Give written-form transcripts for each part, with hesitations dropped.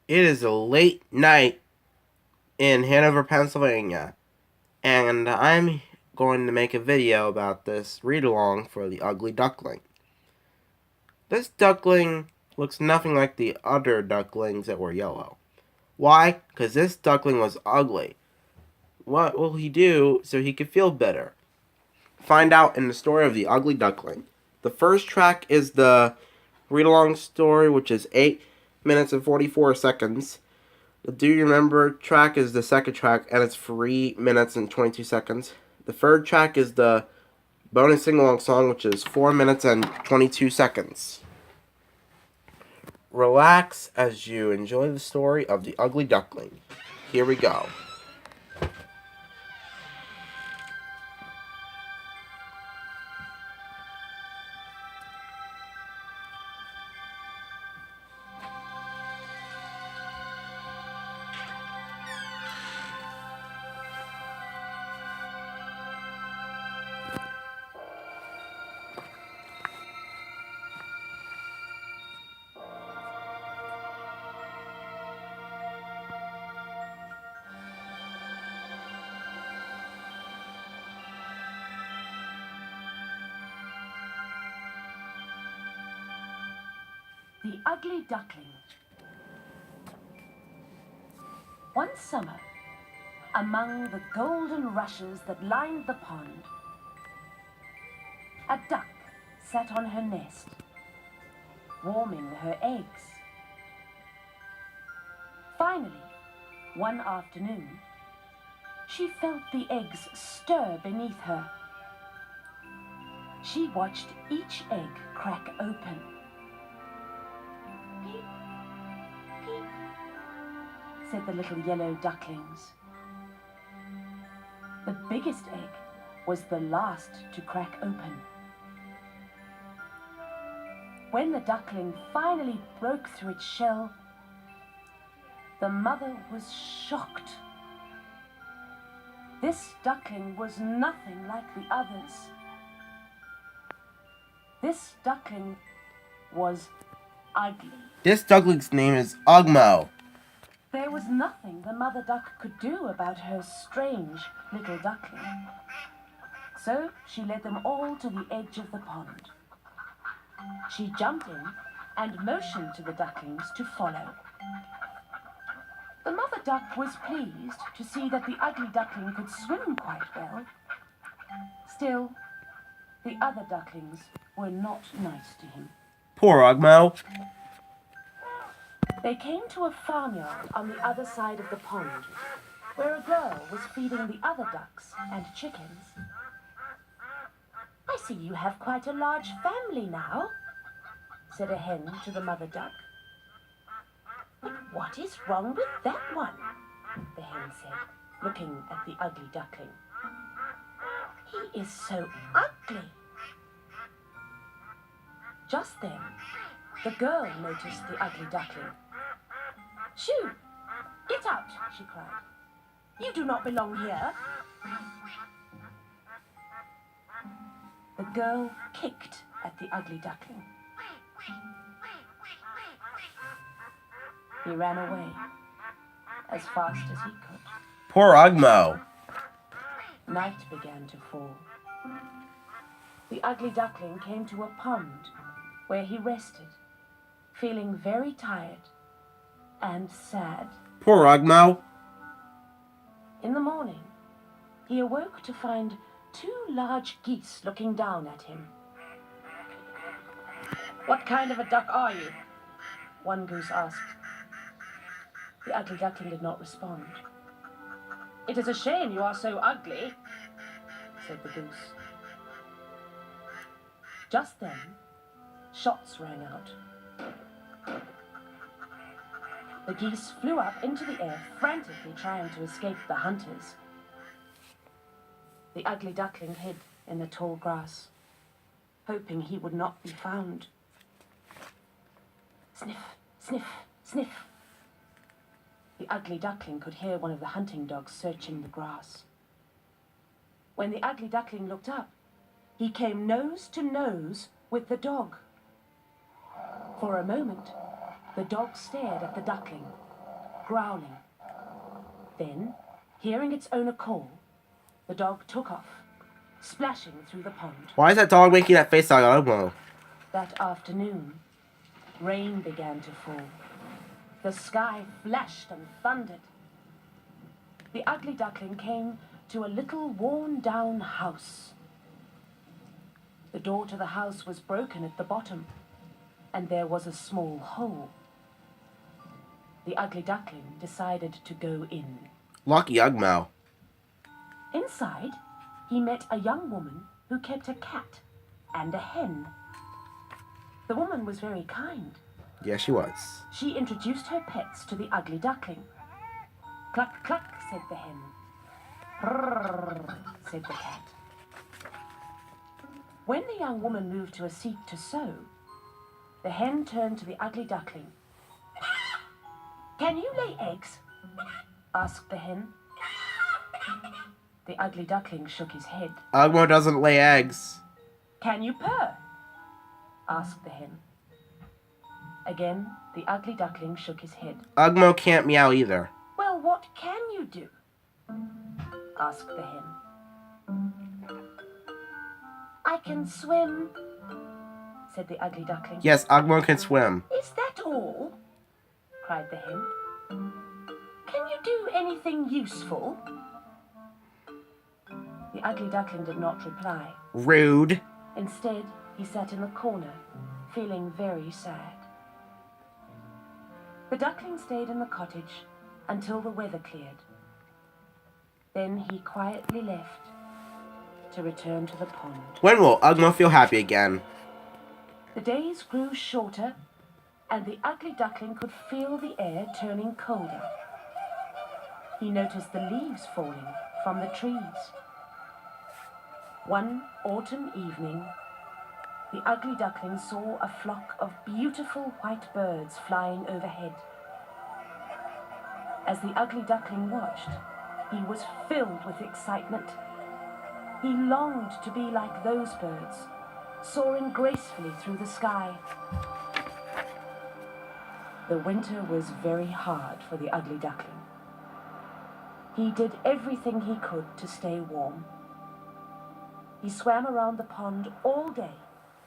It is a late night in Hanover, Pennsylvania, and I'm going to make a video about this read along for the Ugly Duckling. This duckling looks nothing like the other ducklings that were yellow. Why? Because this duckling was ugly. What will he do so he can feel better? Find out in the story of the Ugly Duckling. The first track is the read along story, which is 8 minutes and 44 seconds. The Do You Remember track is the second track, and it's 3 minutes and 22 seconds. The third track is the bonus sing-along song, which is 4 minutes and 22 seconds. Relax as you enjoy the story of the Ugly Duckling. Here we go. The Ugly Duckling. One summer, among the golden rushes that lined the pond, a duck sat on her nest, warming her eggs. Finally, one afternoon, she felt the eggs stir beneath her. She watched each egg crack open. Peep, peep, said the little yellow ducklings. The biggest egg was the last to crack open. When the duckling finally broke through its shell, the mother was shocked. This duckling was nothing like the others. This duckling was ugly. This duckling's name is Ugmo. There was nothing the mother duck could do about her strange little duckling. So she led them all to the edge of the pond. She jumped in and motioned to the ducklings to follow. The mother duck was pleased to see that the ugly duckling could swim quite well. Still, the other ducklings were not nice to him. Poor Ugmo. They came to a farmyard on the other side of the pond, where a girl was feeding the other ducks and chickens. "I see you have quite a large family now," said a hen to the mother duck. "But what is wrong with that one?" the hen said, looking at the ugly duckling. "He is so ugly." Just then, the girl noticed the ugly duckling. "Shoo! Get out!" she cried. "You do not belong here." The girl kicked at the ugly duckling. He ran away as fast as he could. Poor Ugmo. Night began to fall. The ugly duckling came to a pond where he rested, feeling very tired and sad. Poor Ugmo. In the morning, he awoke to find 2 large geese looking down at him. "What kind of a duck are you?" one goose asked. The ugly duckling did not respond. "It is a shame you are so ugly," said the goose. Just then, shots rang out. The geese flew up into the air, frantically trying to escape the hunters. The ugly duckling hid in the tall grass, hoping he would not be found. Sniff, sniff, sniff. The ugly duckling could hear one of the hunting dogs searching the grass. When the ugly duckling looked up, he came nose to nose with the dog. For a moment, the dog stared at the duckling, growling. Then, hearing its owner call, the dog took off, splashing through the pond. Why is that dog making that face like Ugmo? That afternoon, rain began to fall. The sky flashed and thundered. The ugly duckling came to a little worn-down house. The door to the house was broken at the bottom, and there was a small hole. The ugly duckling decided to go in. Lucky Ugmo. Inside, he met a young woman who kept a cat and a hen. The woman was very kind. Yeah, she was. She introduced her pets to the ugly duckling. Cluck, cluck, said the hen. Brrr, said the cat. When the young woman moved to a seat to sew, the hen turned to the ugly duckling. Can you lay eggs? Asked the hen. The ugly duckling shook his head. Ugmo doesn't lay eggs. Can you purr? Asked the hen. Again, the ugly duckling shook his head. Ugmo can't meow either. Well, what can you do? Asked the hen. I can swim, said the ugly duckling. Yes, Ugmo can swim. Is that all? Cried the hen. Can you do anything useful? The ugly duckling did not reply. Rude. Instead, he sat in the corner, feeling very sad. The duckling stayed in the cottage until the weather cleared. Then he quietly left to return to the pond. When will Ugmo feel happy again? The days grew shorter, and the ugly duckling could feel the air turning colder. He noticed the leaves falling from the trees. One autumn evening, the ugly duckling saw a flock of beautiful white birds flying overhead. As the ugly duckling watched, he was filled with excitement. He longed to be like those birds, soaring gracefully through the sky. The winter was very hard for the ugly duckling. He did everything he could to stay warm. He swam around the pond all day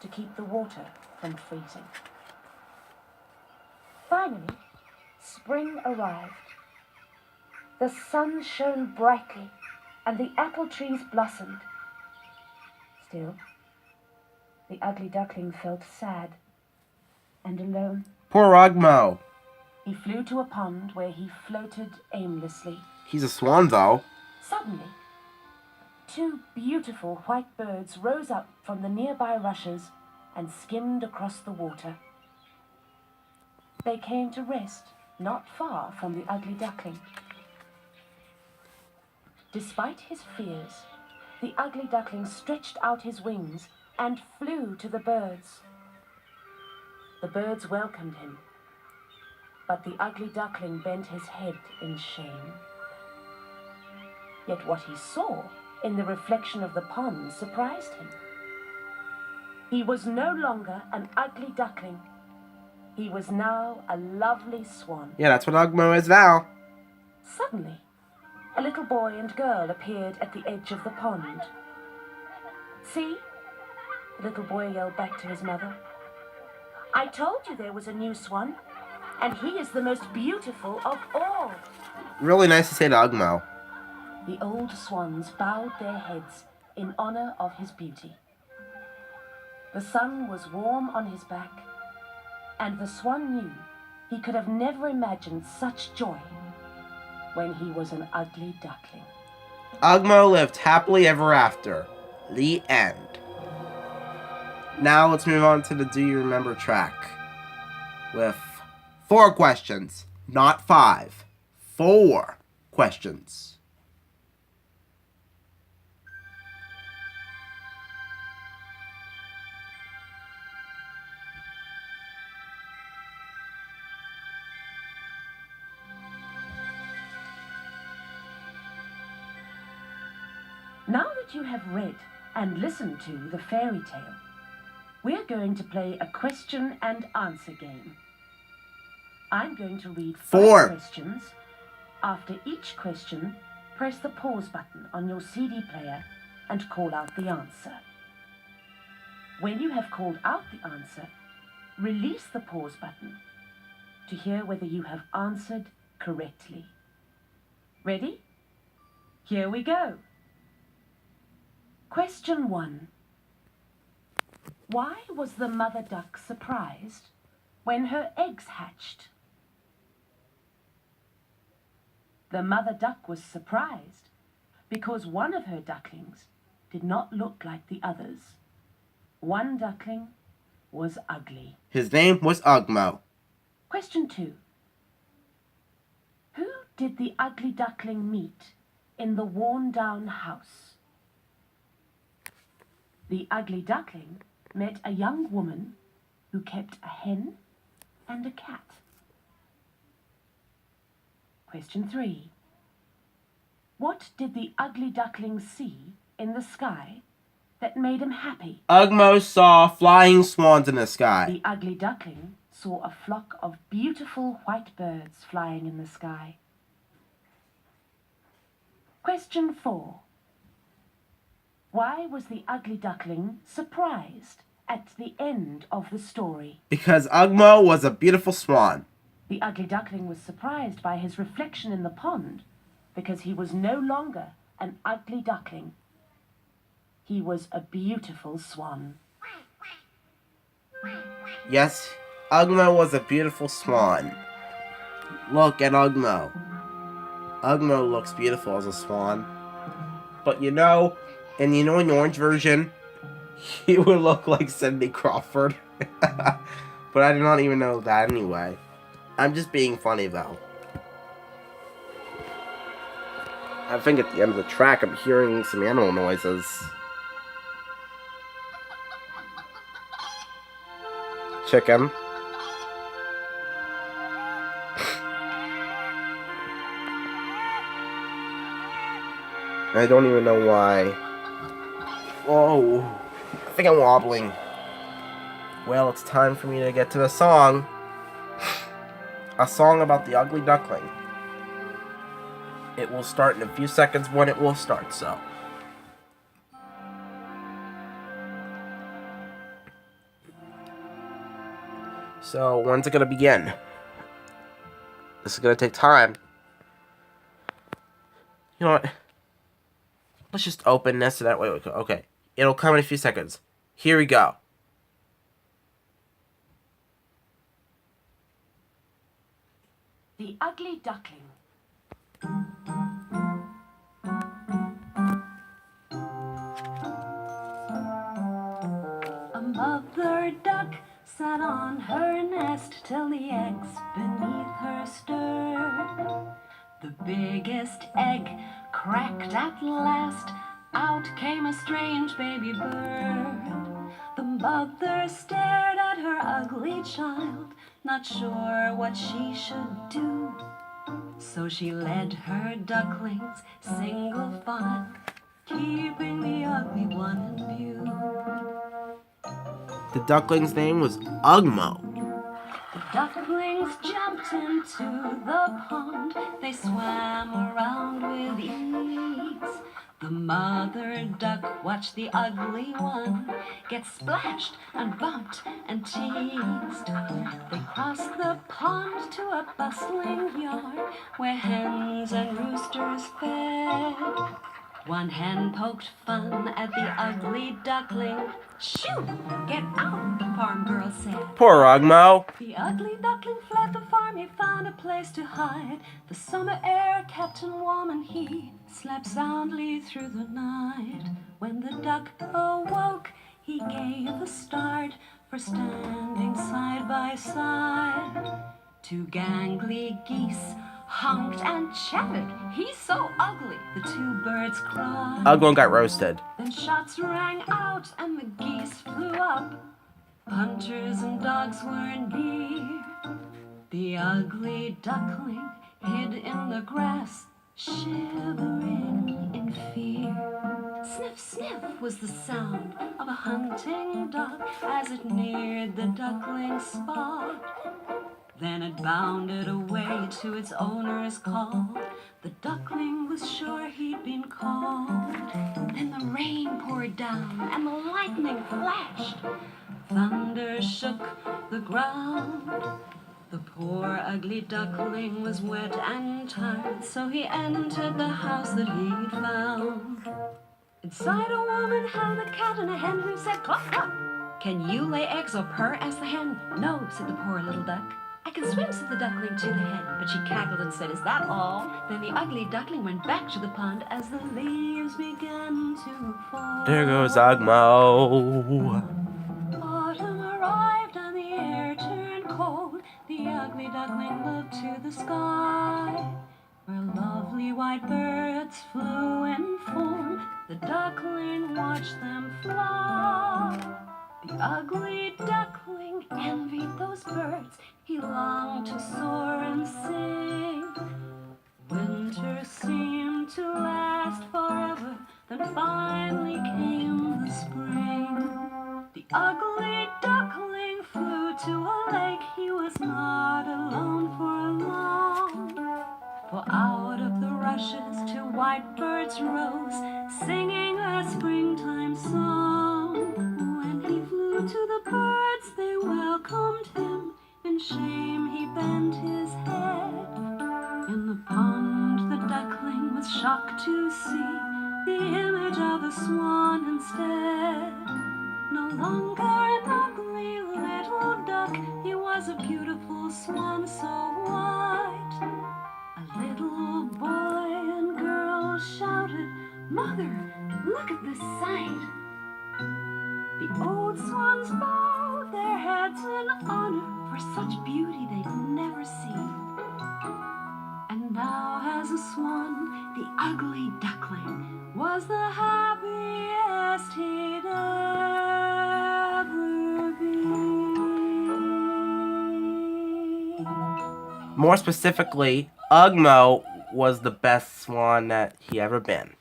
to keep the water from freezing. Finally, spring arrived. The sun shone brightly and the apple trees blossomed. Still, the ugly duckling felt sad and alone. Poor Ugmo. He flew to a pond where he floated aimlessly. He's a swan, though. Suddenly, two beautiful white birds rose up from the nearby rushes and skimmed across the water. They came to rest not far from the ugly duckling. Despite his fears, the ugly duckling stretched out his wings and flew to the birds. The birds welcomed him, but the ugly duckling bent his head in shame. Yet what he saw in the reflection of the pond surprised him. He was no longer an ugly duckling. He was now a lovely swan. Yeah, that's what Ugmo is now. Suddenly, a little boy and girl appeared at the edge of the pond. See? The little boy yelled back to his mother. I told you there was a new swan, and he is the most beautiful of all. Really nice to say to Ugmo. The old swans bowed their heads in honor of his beauty. The sun was warm on his back, and the swan knew he could have never imagined such joy when he was an ugly duckling. Ugmo lived happily ever after. The end. Now let's move on to the Do You Remember track. With 4 questions, not 5. 4 questions. Now that you have read and listened to the fairy tale, we're going to play a question and answer game. I'm going to read 4. questions. After each question, press the pause button on your CD player and call out the answer. When you have called out the answer, release the pause button to hear whether you have answered correctly. Ready? Here we go. Question 1. Why was the mother duck surprised when her eggs hatched? The mother duck was surprised because one of her ducklings did not look like the others. One duckling was ugly. His name was Ugmo. Question 2. Who did the ugly duckling meet in the worn-down house? The ugly duckling met a young woman who kept a hen and a cat. Question 3. What did the ugly duckling see in the sky that made him happy? Ugmo saw flying swans in the sky. The ugly duckling saw a flock of beautiful white birds flying in the sky. Question 4. Why was the ugly duckling surprised at the end of the story? Because Ugmo was a beautiful swan. The ugly duckling was surprised by his reflection in the pond because he was no longer an ugly duckling. He was a beautiful swan. Yes, Ugmo was a beautiful swan. Look at Ugmo. Ugmo looks beautiful as a swan. But in the orange version, he would look like Cindy Crawford. But I did not even know that anyway. I'm just being funny though. I think at the end of the track I'm hearing some animal noises. Chicken. I don't even know why. Whoa. I think I'm wobbling. Well, it's time for me to get to the song. A song about the ugly duckling. It will start in a few seconds when it will start, so. So, when's it gonna begin? This is gonna take time. You know what? Let's just open this so that way we go. Okay. It'll come in a few seconds. Here we go. The ugly duckling. A mother duck sat on her nest till the eggs beneath her stirred. The biggest egg cracked at last. Out came a strange baby bird. The mother stared at her ugly child, not sure what she should do. So she led her ducklings single file, keeping the ugly one in view. The duckling's name was Ugmo. The ducklings jumped into the pond. They swam around with ease. The mother duck watched the ugly one get splashed and bumped and teased. They crossed the pond to a bustling yard where hens and roosters fed. One hen poked fun at the ugly duckling. Shoo! Get out, the farm girl said. Poor Ugmo. The ugly duckling fled the farm, he found a place to hide. The summer air kept him warm and he slept soundly through the night. When the duck awoke, he gave a start for standing side by side. Two gangly geese honked and chattered. He's so ugly, the two birds cried. Ugmo got roasted. Then shots rang out and the geese flew up. Hunters and dogs were near. The ugly duckling hid in the grass, shivering in fear. Sniff, sniff was the sound of a hunting dog as it neared the duckling spot. Then it bounded away to its owner's call. The duckling was sure he'd been called. Then the rain poured down and the lightning flashed. Thunder shook the ground. The poor ugly duckling was wet and tired, so he entered the house that he'd found. Inside a woman held a cat and a hen who said, "Cluck, cluck." "Can you lay eggs or purr?" asked the hen. "No," said the poor little duck. "I can swim," said the duckling to the hen. But she cackled and said, "Is that all?" Then the ugly duckling went back to the pond as the leaves began to fall. There goes Ugmo. Autumn arrived and the air turned cold. The ugly duckling looked to the sky, where lovely white birds flew in form. The duckling watched them fly. The ugly duckling envied those birds. He longed to soar and sing. Winter seemed to last forever. Then finally came the spring. The ugly duckling flew to a lake. He was not alone for long. For out of the rushes two white birds rose, singing a springtime song. When he flew to the birds, they welcomed him. In shame he bent his head. In the pond the duckling was shocked to see the image of a swan instead. No longer an ugly little duck, he was a beautiful swan so white. A little boy and girl shouted, "Mother, look at this sight!" The old swans bowed their heads in honor, for such beauty they'd never seen. And now as a swan, the ugly duckling was the happiest he'd ever been. More specifically, Ugmo was the best swan that he ever been.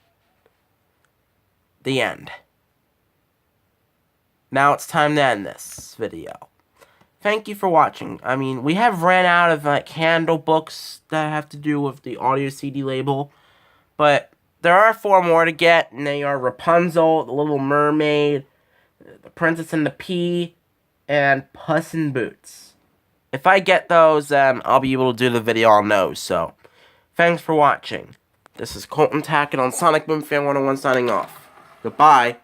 The end. Now it's time to end this video. Thank you for watching. I mean, we have ran out of handle books that have to do with the audio CD label, but there are 4 more to get, and they are Rapunzel, The Little Mermaid, The Princess and the Pea, and Puss in Boots. If I get those, then I'll be able to do the video on those, so thanks for watching. This is Colton Tackett on Sonic Boom Fan 101 signing off. Goodbye.